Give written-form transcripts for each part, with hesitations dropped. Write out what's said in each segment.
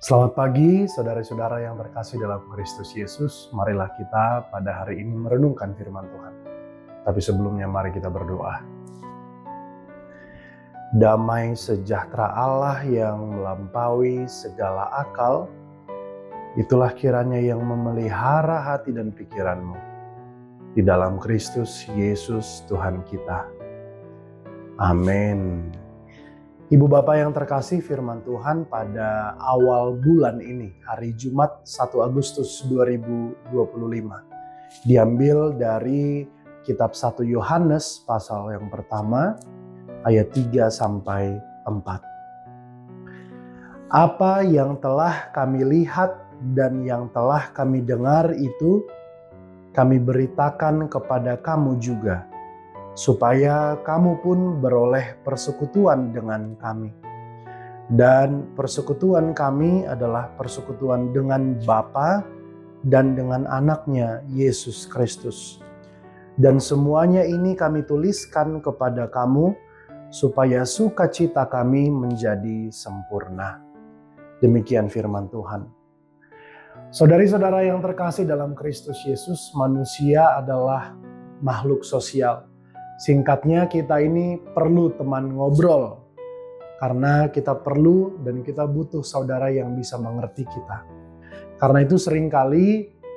Selamat pagi, saudara-saudara yang terkasih dalam Kristus Yesus. Marilah kita pada hari ini merenungkan firman Tuhan. Tapi sebelumnya mari kita berdoa. Damai sejahtera Allah yang melampaui segala akal, itulah kiranya yang memelihara hati dan pikiranmu. Di dalam Kristus Yesus Tuhan kita. Amin. Ibu Bapak yang terkasih, firman Tuhan pada awal bulan ini, hari Jumat 1 Agustus 2025, diambil dari kitab 1 Yohanes pasal yang pertama, ayat 3-4. Apa yang telah kami lihat dan yang telah kami dengar itu, kami beritakan kepada kamu juga, supaya kamu pun beroleh persekutuan dengan kami. Dan persekutuan kami adalah persekutuan dengan Bapa dan dengan anaknya Yesus Kristus. Dan semuanya ini kami tuliskan kepada kamu supaya sukacita kami menjadi sempurna. Demikian firman Tuhan. Saudari-saudara yang terkasih dalam Kristus Yesus, manusia adalah makhluk sosial. Singkatnya, kita ini perlu teman ngobrol karena kita perlu dan kita butuh saudara yang bisa mengerti kita. Karena itu seringkali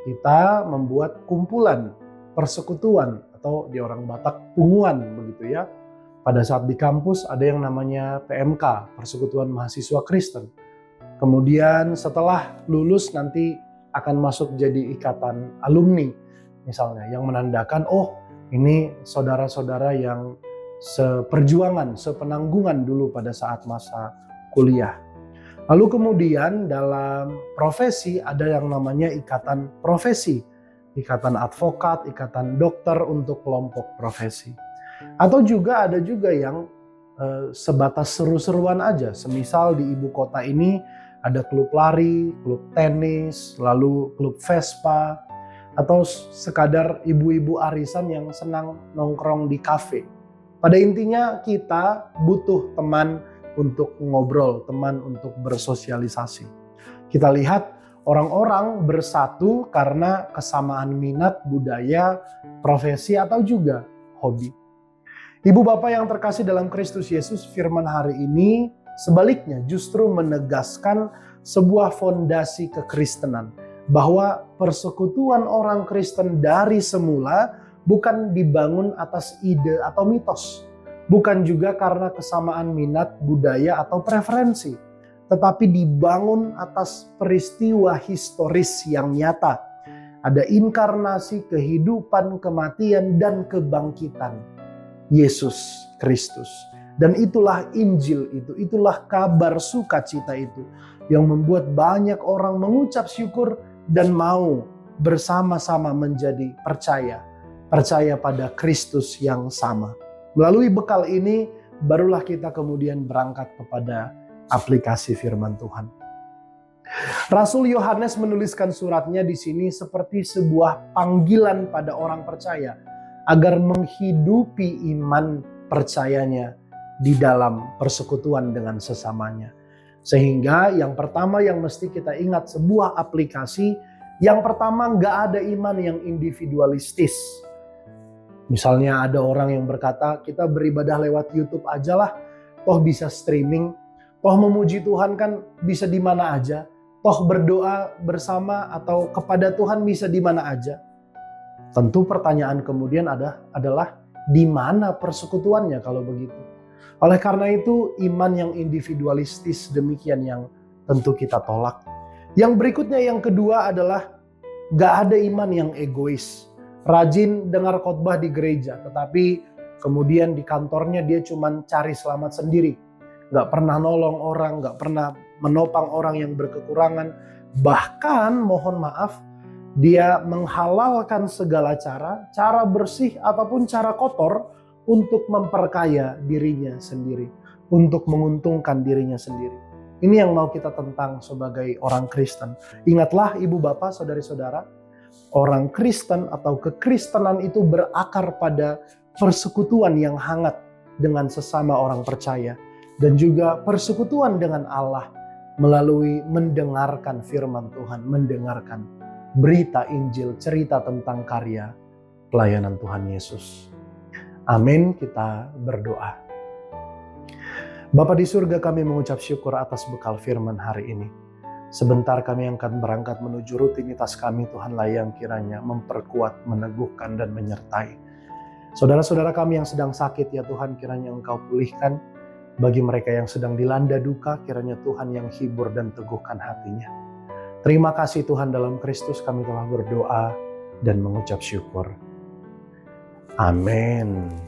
kita membuat kumpulan persekutuan atau di orang Batak punguan begitu ya. Pada saat di kampus ada yang namanya PMK, Persekutuan Mahasiswa Kristen. Kemudian setelah lulus nanti akan masuk jadi ikatan alumni misalnya, yang menandakan ini saudara-saudara yang seperjuangan, sepenanggungan dulu pada saat masa kuliah. Lalu kemudian dalam profesi ada yang namanya ikatan profesi. Ikatan advokat, ikatan dokter untuk kelompok profesi. Atau juga ada juga yang sebatas seru-seruan aja. Semisal di ibu kota ini ada klub lari, klub tenis, lalu klub Vespa, atau sekadar ibu-ibu arisan yang senang nongkrong di kafe. Pada intinya kita butuh teman untuk ngobrol, teman untuk bersosialisasi. Kita lihat orang-orang bersatu karena kesamaan minat, budaya, profesi, atau juga hobi. Ibu Bapak yang terkasih dalam Kristus Yesus, firman hari ini sebaliknya justru menegaskan sebuah fondasi kekristenan. Bahwa persekutuan orang Kristen dari semula bukan dibangun atas ide atau mitos. Bukan juga karena kesamaan minat, budaya, atau preferensi. Tetapi dibangun atas peristiwa historis yang nyata. Ada inkarnasi, kehidupan, kematian, dan kebangkitan Yesus Kristus. Dan itulah Injil itu, itulah kabar sukacita itu. Yang membuat banyak orang mengucap syukur dan mau bersama-sama menjadi percaya pada Kristus yang sama. Melalui bekal ini barulah kita kemudian berangkat kepada aplikasi firman Tuhan. Rasul Yohanes menuliskan suratnya di sini seperti sebuah panggilan pada orang percaya agar menghidupi iman percayanya di dalam persekutuan dengan sesamanya. Sehingga yang pertama yang mesti kita ingat, sebuah aplikasi, yang pertama gak ada iman yang individualistis. Misalnya ada orang yang berkata, kita beribadah lewat YouTube aja lah, toh bisa streaming, toh memuji Tuhan kan bisa di mana aja, toh berdoa bersama atau kepada Tuhan bisa di mana aja. Tentu pertanyaan kemudian adalah di mana persekutuannya kalau begitu? Oleh karena itu, iman yang individualistis demikian yang tentu kita tolak. Yang berikutnya, yang kedua adalah gak ada iman yang egois. Rajin dengar khotbah di gereja, tetapi kemudian di kantornya dia cuma cari selamat sendiri. Gak pernah nolong orang, gak pernah menopang orang yang berkekurangan. Bahkan, mohon maaf, dia menghalalkan segala cara bersih ataupun cara kotor, untuk memperkaya dirinya sendiri, untuk menguntungkan dirinya sendiri. Ini yang mau kita tentang sebagai orang Kristen. Ingatlah ibu bapak, saudari-saudara, orang Kristen atau kekristenan itu berakar pada persekutuan yang hangat dengan sesama orang percaya. Dan juga persekutuan dengan Allah. melalui mendengarkan firman Tuhan, mendengarkan berita Injil, cerita tentang karya pelayanan Tuhan Yesus. Amin, kita berdoa. Bapa di surga, kami mengucap syukur atas bekal firman hari ini. Sebentar kami akan berangkat menuju rutinitas kami, Tuhanlah yang kiranya memperkuat, meneguhkan, dan menyertai. Saudara-saudara kami yang sedang sakit, ya Tuhan, kiranya Engkau pulihkan. Bagi mereka yang sedang dilanda duka, kiranya Tuhan yang hibur dan teguhkan hatinya. Terima kasih Tuhan, dalam Kristus kami telah berdoa dan mengucap syukur. Amin.